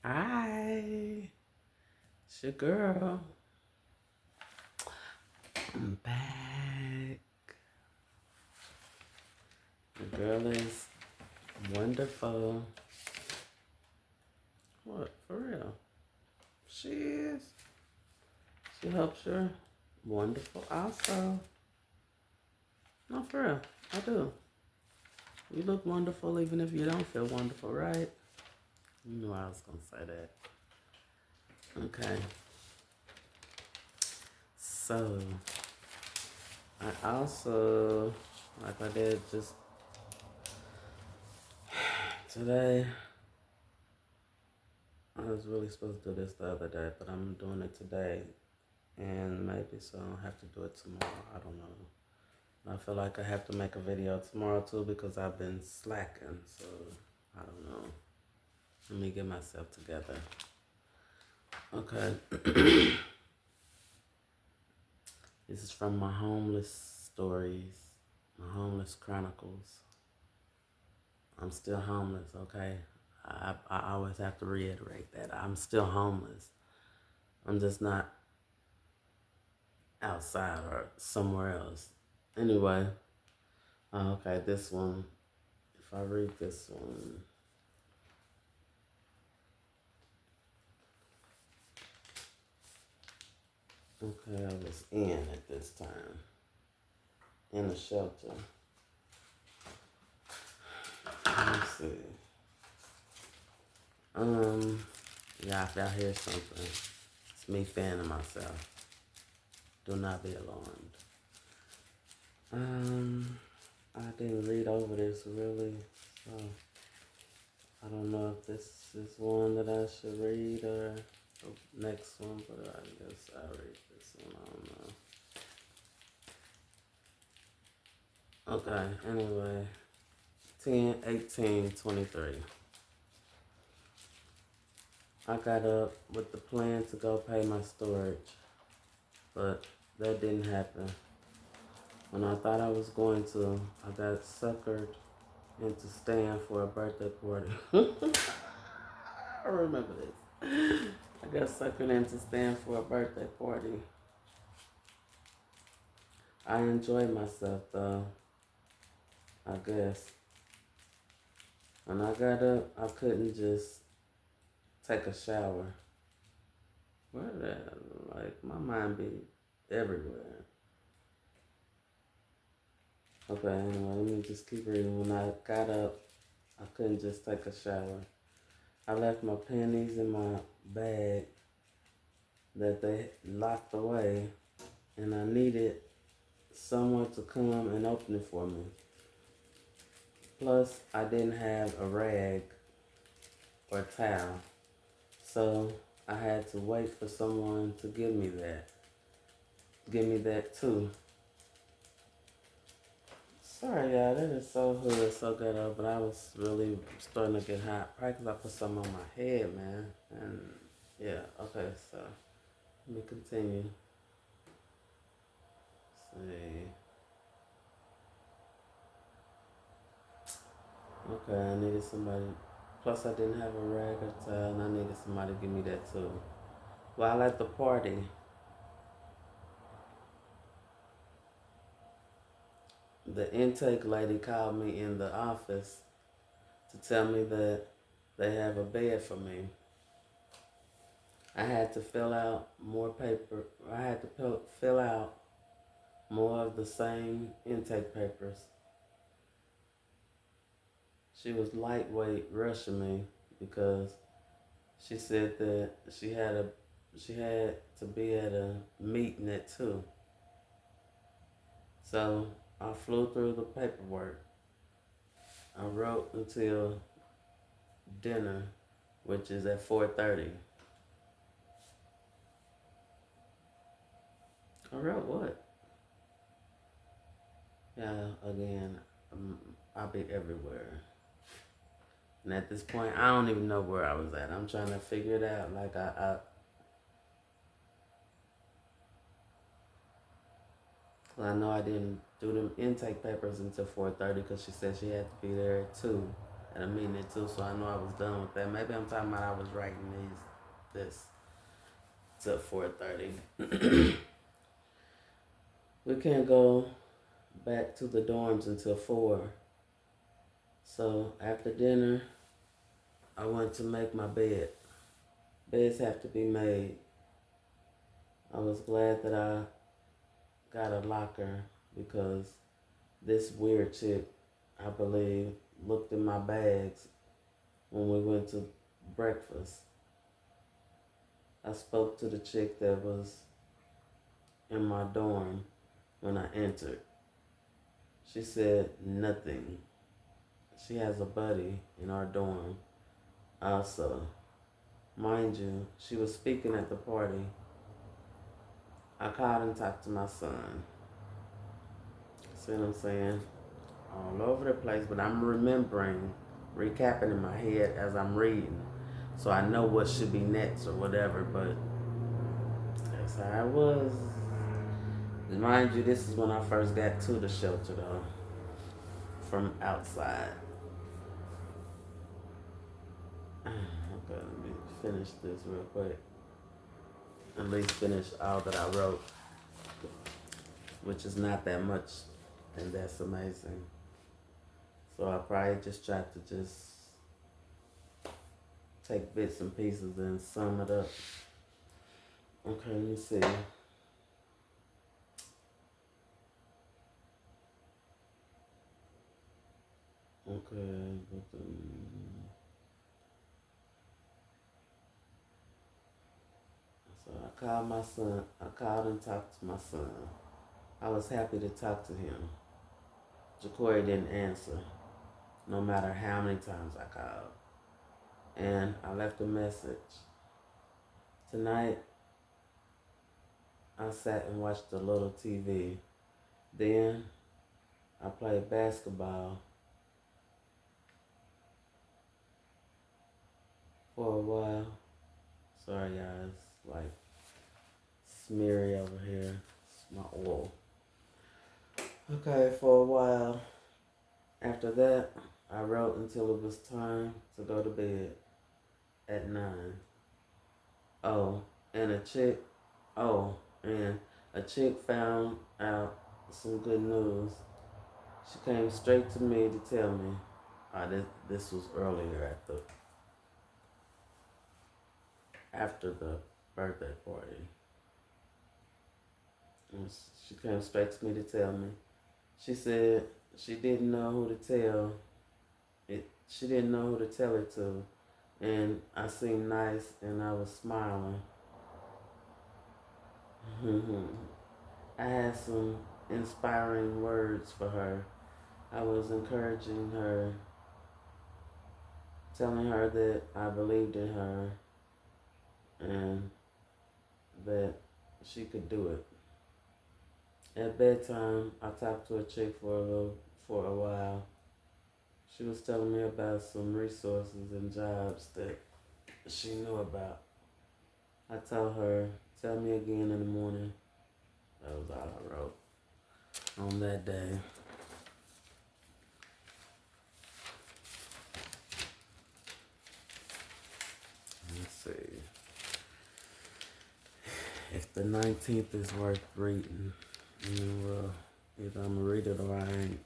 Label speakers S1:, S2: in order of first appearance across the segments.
S1: Hi, it's your girl. I'm back. The girl is wonderful. What, for real? She is. She helps you. Wonderful also. No, for real. I do. You look wonderful even if you don't feel wonderful, right? You knew I was going to say that. Okay. So, I also, like I did just today, I was really supposed to do this the other day, but I'm doing it today. And maybe so I'll have to do it tomorrow. I don't know. I feel like I have to make a video tomorrow too because I've been slacking. So I don't know. Let me get myself together. Okay. This is from my homeless stories, my homeless chronicles. I'm still homeless, okay? I always have to reiterate that. I'm still homeless. I'm just not outside or somewhere else. Anyway, okay, this one. If I read this one, okay, I was in at this time in a shelter. Let's see. Yeah, if y'all hear something, it's me fanning myself. Do not be alarmed. I didn't read over this really, so I don't know if this is one that I should read or the next one, but I guess I'll read this one. I don't know. Okay, anyway, 10/18/23. I got up with the plan to go pay my storage, but that didn't happen. When I thought I was going to, I got suckered into staying for a birthday party. I remember this. I got suckered into staying for a birthday party. I enjoyed myself though, I guess. When I got up, I couldn't just take a shower. Where that? Like, my mind be everywhere. Okay, anyway, let me just keep reading. When I got up, I couldn't just take a shower. I left my panties in my bag that they locked away, and I needed someone to come and open it for me. Plus, I didn't have a rag or towel, so I had to wait for someone to give me that. Give me that too. Sorry, y'all, that is so hood, so ghetto, but I was really starting to get hot. Probably because I put something on my head, man. And yeah, okay, so let me continue. Let's see. Okay, I needed somebody. Plus, I didn't have a rag or towel, and I needed somebody to give me that too. While at the party, the intake lady called me in the office to tell me that they have a bed for me. I had to fill out more paper. I had to fill out more of the same intake papers. She was lightweight rushing me because she said that she had to be at a meeting at 2. So I flew through the paperwork. I wrote until dinner, which is at 4:30. I wrote what? Yeah, again, I'll be everywhere. And at this point, I don't even know where I was at. I'm trying to figure it out. Like I know I didn't do them intake papers until 4:30 because she said she had to be there at 2. at a meeting at 2, so I know I was done with that. Maybe I'm talking about I was writing this till 4:30. We can't go back to the dorms until 4. So after dinner, I went to make my bed. Beds have to be made. I was glad that I got a locker because this weird chick, I believe, looked in my bags when we went to breakfast. I spoke to the chick that was in my dorm when I entered. She said nothing. She has a buddy in our dorm also. Mind you, she was speaking at the party. I called and talked to my son. See what I'm saying? All over the place, but I'm remembering, recapping in my head as I'm reading. So I know what should be next or whatever, but that's how it was. Mind you, this is when I first got to the shelter though, from outside. Okay, let me finish this real quick. At least finish all that I wrote, which is not that much, and that's amazing. So I probably just tried to just take bits and pieces and sum it up. Okay, let me see. Okay, so I called my son. I called and talked to my son. I was happy to talk to him. Jacory didn't answer, no matter how many times I called. And I left a message. Tonight, I sat and watched a little TV. Then, I played basketball for a while. Sorry, guys. Like, smeary over here. It's my oil. Okay, for a while. After that, I wrote until it was time to go to bed at 9. And a chick found out some good news. She came straight to me to tell me, this was earlier after the birthday party. And she came straight to me to tell me. She said she didn't know who to tell it. She didn't know who to tell it to, and I seemed nice, and I was smiling. I had some inspiring words for her. I was encouraging her, telling her that I believed in her and that she could do it. At bedtime, I talked to a chick for a while. She was telling me about some resources and jobs that she knew about. I told her, tell me again in the morning. That was all I wrote on that day. Let's see. If the 19th is worth reading, well, either I'm going to read it or I ain't.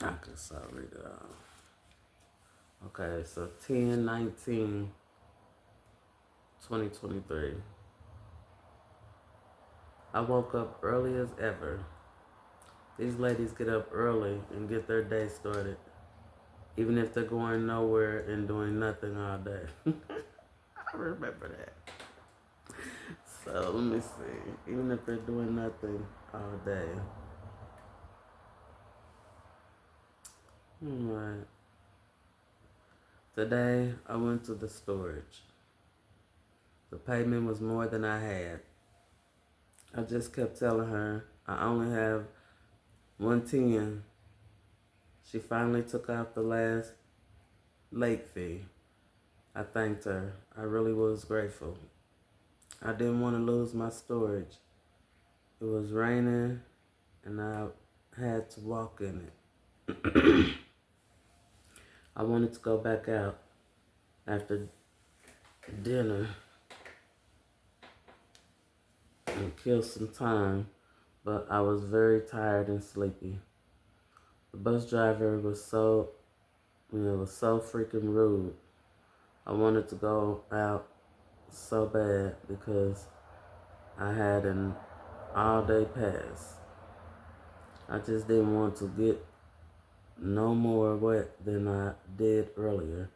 S1: I guess I'll read it all. Okay, so 10/19/2023. I woke up early as ever. These ladies get up early and get their day started, even if they're going nowhere and doing nothing all day. I remember that. So let me see. Even if they're doing nothing all day. Alright. Today I went to the storage. The payment was more than I had. I just kept telling her I only have 110. She finally took out the last late fee. I thanked her. I really was grateful. I didn't want to lose my storage. It was raining and I had to walk in it. I wanted to go back out after dinner and kill some time, but I was very tired and sleepy. The bus driver was so freaking rude. I wanted to go out so bad because I had an all-day pass. I just didn't want to get no more wet than I did earlier.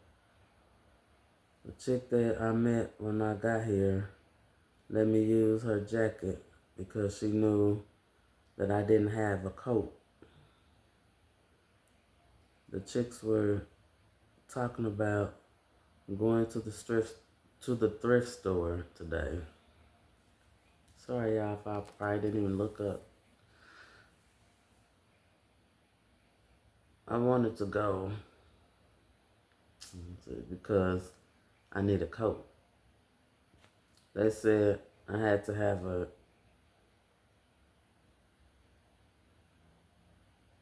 S1: The chick that I met when I got here let me use her jacket because she knew that I didn't have a coat. The chicks were talking about going to the thrift store today. Sorry y'all if I probably didn't even look up. I wanted to go because I need a coat. They said I had to have a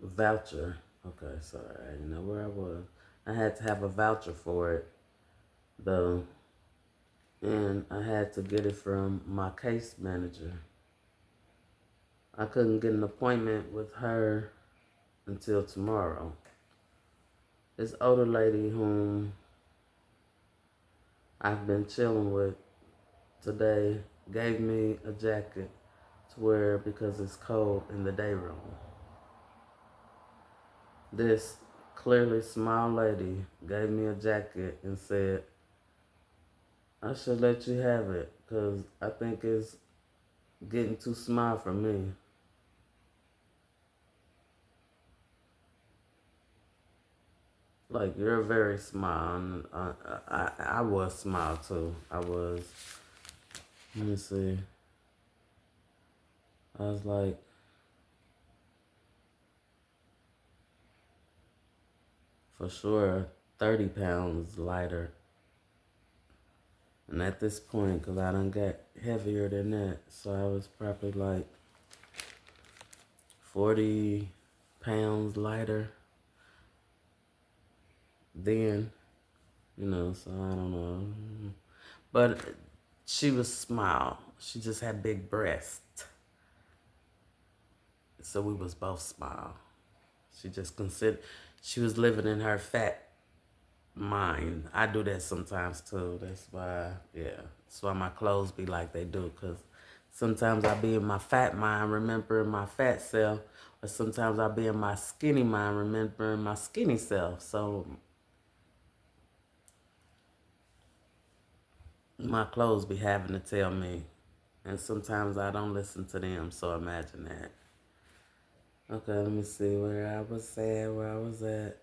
S1: voucher. Okay, sorry, I didn't know where I was. I had to have a voucher for it, though, and I had to get it from my case manager. I couldn't get an appointment with her until tomorrow. This older lady whom I've been chilling with today gave me a jacket to wear because it's cold in the day room. This clearly small lady gave me a jacket and said, I should let you have it because I think it's getting too small for me. Like, you're very small. And I was small too. I was, let me see. I was like, for sure, 30 pounds lighter. And at this point, because I done got heavier than that, so I was probably like 40 pounds lighter then, so I don't know. But she was small. She just had big breasts. So we was both small. She was living in her fat mind. I do that sometimes too. That's why my clothes be like they do. Because sometimes I be in my fat mind remembering my fat self. Or sometimes I be in my skinny mind remembering my skinny self. So my clothes be having to tell me. And sometimes I don't listen to them. So imagine that. Okay, let me see where I was at.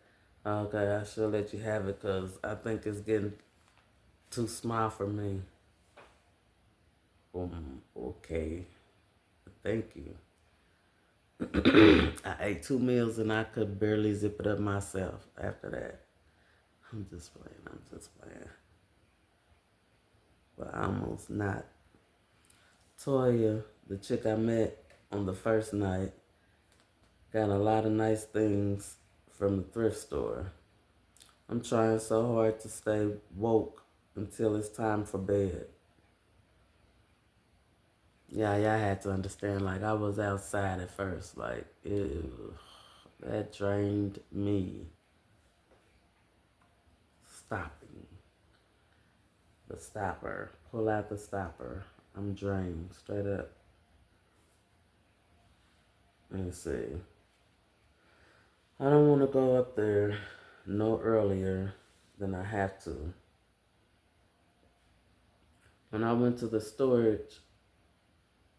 S1: Okay, I should let you have it because I think it's getting too small for me. Okay. Thank you. I ate 2 meals and I could barely zip it up myself after that. I'm just playing. But I almost not. Toya, the chick I met on the first night, got a lot of nice things from the thrift store. I'm trying so hard to stay woke until it's time for bed. Yeah, y'all had to understand, like, I was outside at first, like, ew, that drained me. Stopping. The stopper. Pull out the stopper. I'm drained, straight up. Let me see. I don't want to go up there no earlier than I have to. When I went to the storage,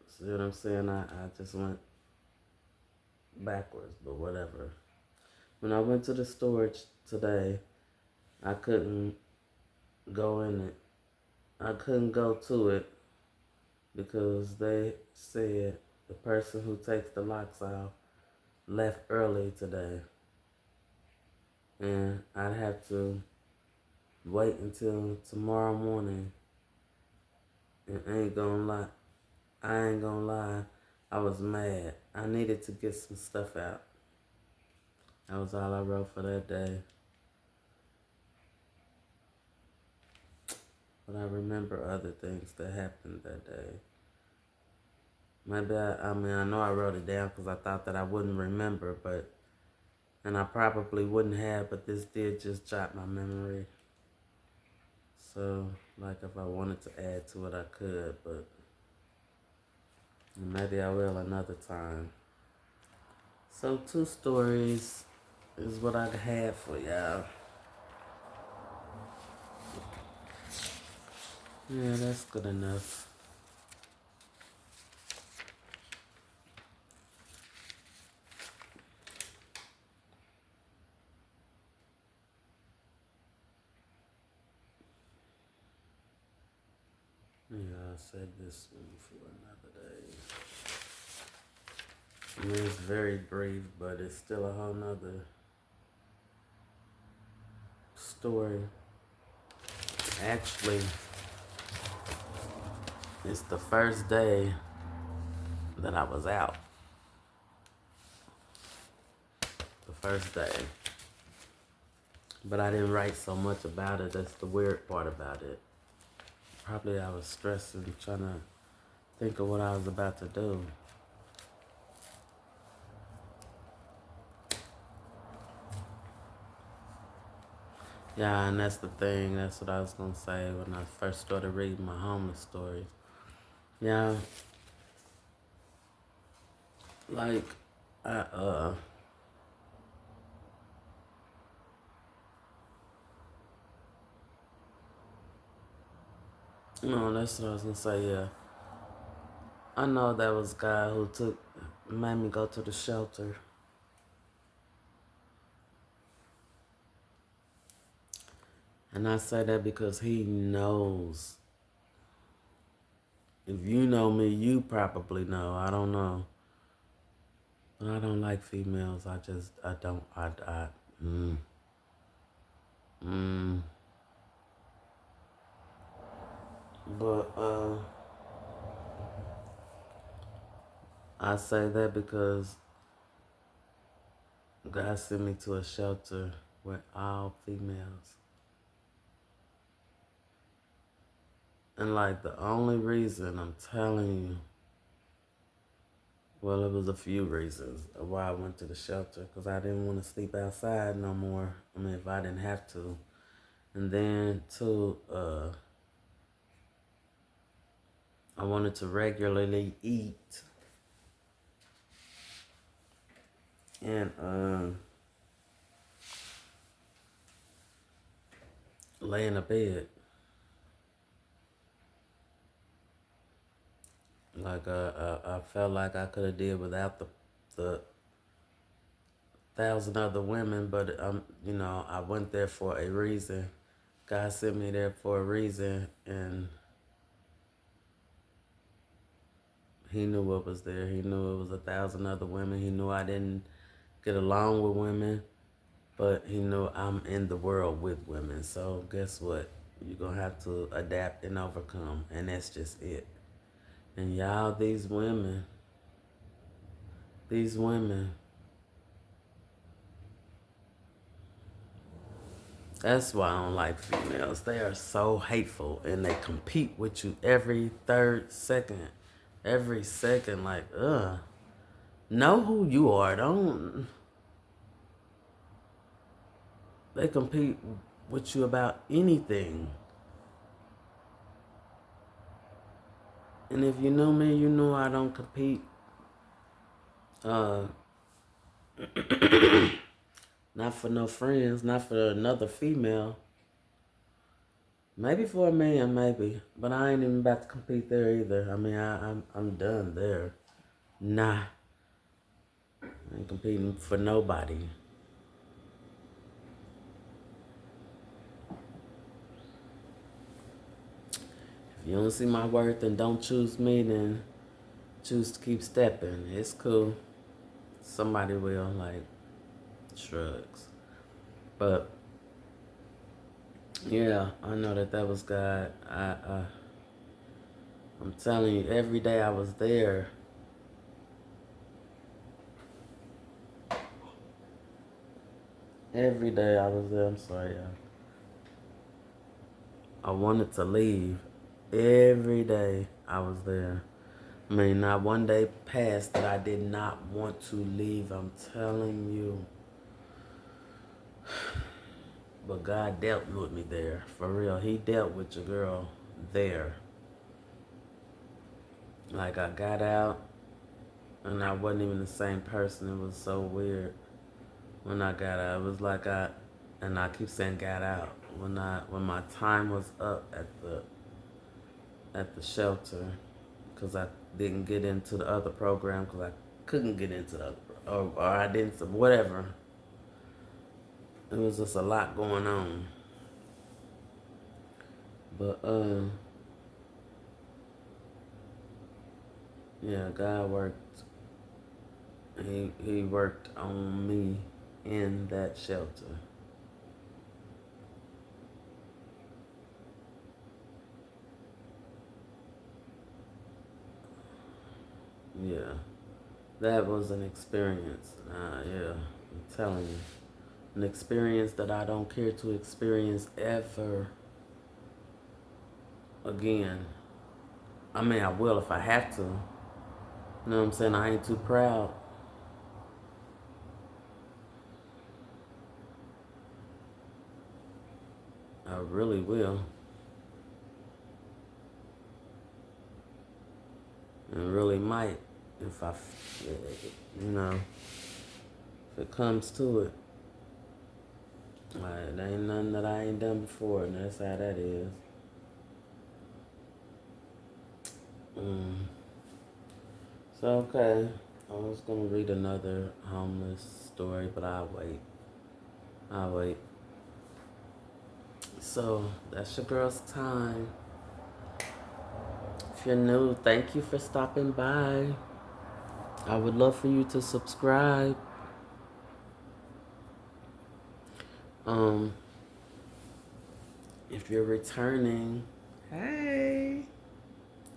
S1: see what I'm saying? I just went backwards, but whatever. When I went to the storage today, I couldn't go in it. I couldn't go to it because they said the person who takes the locks off left early today. And I'd have to wait until tomorrow morning. And I ain't gonna lie, I was mad. I needed to get some stuff out. That was all I wrote for that day. But I remember other things that happened that day. Maybe I know I wrote it down because I thought that I wouldn't remember, and I probably wouldn't have, but this did just jot my memory. So, like, if I wanted to add to it, I could, but maybe I will another time. So, 2 stories is what I had for y'all. Yeah, that's good enough. Yeah, I said this one for another day. I mean, it's very brief, but it's still a whole nother story. Actually, it's the first day that I was out. The first day. But I didn't write so much about it. That's the weird part about it. Probably I was stressing, trying to think of what I was about to do. Yeah, and that's the thing. That's what I was going to say when I first started reading my homeless stories. Yeah. Like, no, that's what I was going to say, yeah. I know that was a guy who made me go to the shelter. And I say that because he knows. If you know me, you probably know. I don't know. But I don't like females. I don't, mm, mm. But, I say that because God sent me to a shelter with all females. And like the only reason I'm telling you, well, it was a few reasons why I went to the shelter, because I didn't want to sleep outside no more. I mean, if I didn't have to. And then two, I wanted to regularly eat. And lay in a bed. Like I felt like I could have did without the 1,000 other women, but I went there for a reason. God sent me there for a reason, and He knew what was there. He knew it was 1,000 other women. He knew I didn't get along with women, but He knew I'm in the world with women. So guess what? You're gonna have to adapt and overcome, and that's just it. And y'all, these women, that's why I don't like females. They are so hateful, and they compete with you every third second. Every second, like, know who you are. Don't. They compete with you about anything. And if you know me, you know I don't compete. Not for no friends, not for another female. Maybe for a man, maybe, but I ain't even about to compete there either. I mean, I'm done there. Nah, I ain't competing for nobody. If you don't see my worth and don't choose me, then choose to keep stepping. It's cool. Somebody will, like, shrugs. But yeah, I know that was God. I'm telling you, every day I was there, Every day I was there. I'm sorry, y'all. I wanted to leave. Every day I was there. I mean, not one day passed that I did not want to leave. I'm telling you. But God dealt with me there. For real. He dealt with your girl there. Like, I got out and I wasn't even the same person. It was so weird when I got out. It was like I keep saying got out. When my time was up at the shelter, because I didn't get into the other program because I couldn't get into the other, or I didn't, whatever. It was just a lot going on. But yeah, God worked. He worked on me in that shelter. Yeah, that was an experience. Yeah, I'm telling you, an experience that I don't care to experience ever again. I mean, I will if I have to. You know what I'm saying? I ain't too proud. I really will. And really might if you know, if it comes to it. Like, there ain't nothing that I ain't done before, and that's how that is. So, okay. I was gonna read another homeless story, but I'll wait. I'll wait. So, that's your girl's time. If you're new, thank you for stopping by. I would love for you to subscribe. Um, if you're returning, hey,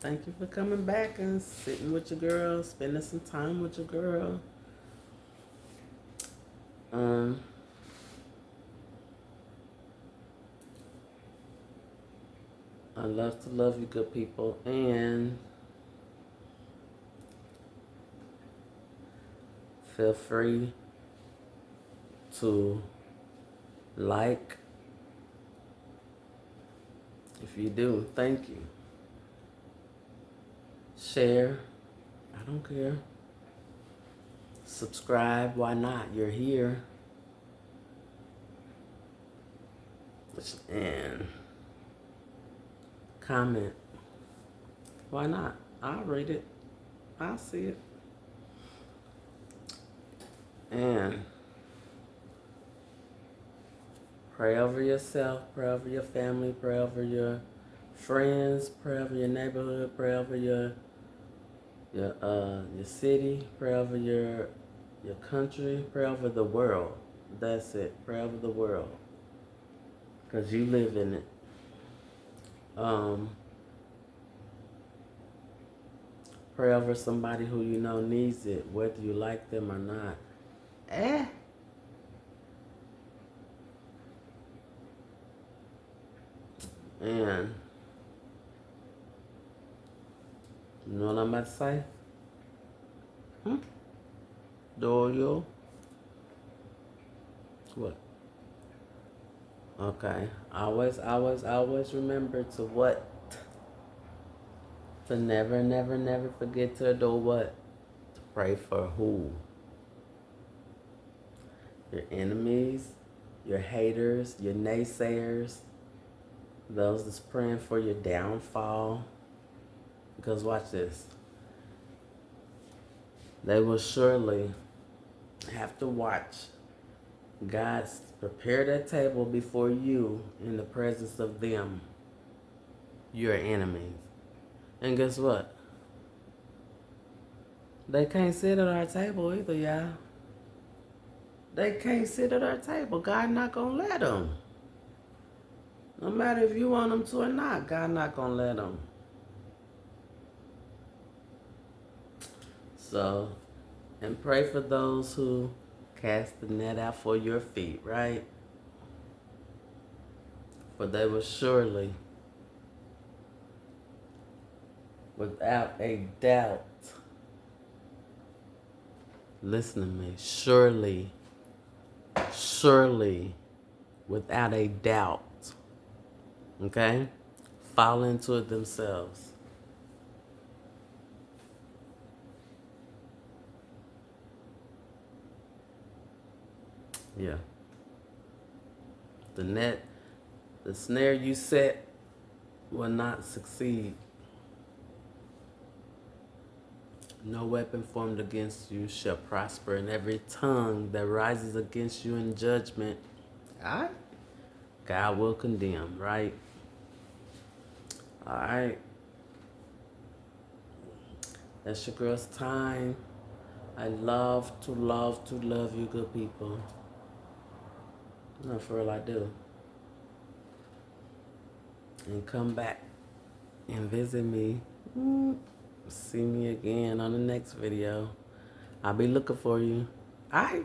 S1: thank you for coming back and sitting with your girl, spending some time with your girl. I love to love you, good people, and feel free to like. If you do, thank you. Share. I don't care. Subscribe. Why not? You're here. And comment. Why not? I'll read it. I'll see it. And pray over yourself, pray over your family, pray over your friends, pray over your neighborhood, pray over your city, pray over your country, pray over the world. That's it. Pray over the world. Because you live in it. Pray over somebody who you know needs it, whether you like them or not. And you know what I'm about to say? Do you? What? Okay. Always remember to what? To never, never, never forget to do what? To pray for who? Your enemies, your haters, your naysayers, those that's praying for your downfall. Because watch this. They will surely have to watch God prepare that table before you in the presence of them, your enemies. And guess what? They can't sit at our table either, y'all. They can't sit at our table. God not gonna let them. No matter if you want them to or not, God not gonna let them. So, and pray for those who Cast the net out for your feet, right? For they will surely, without a doubt, listen to me, surely, without a doubt, okay, fall into it themselves. Yeah. The snare you set will not succeed. No weapon formed against you shall prosper, and every tongue that rises against you in judgment, all right, God will condemn, right? All right. That's your girl's time. I love you, good people. No, for real, I do. And come back and visit me. See me again on the next video. I'll be looking for you. All right.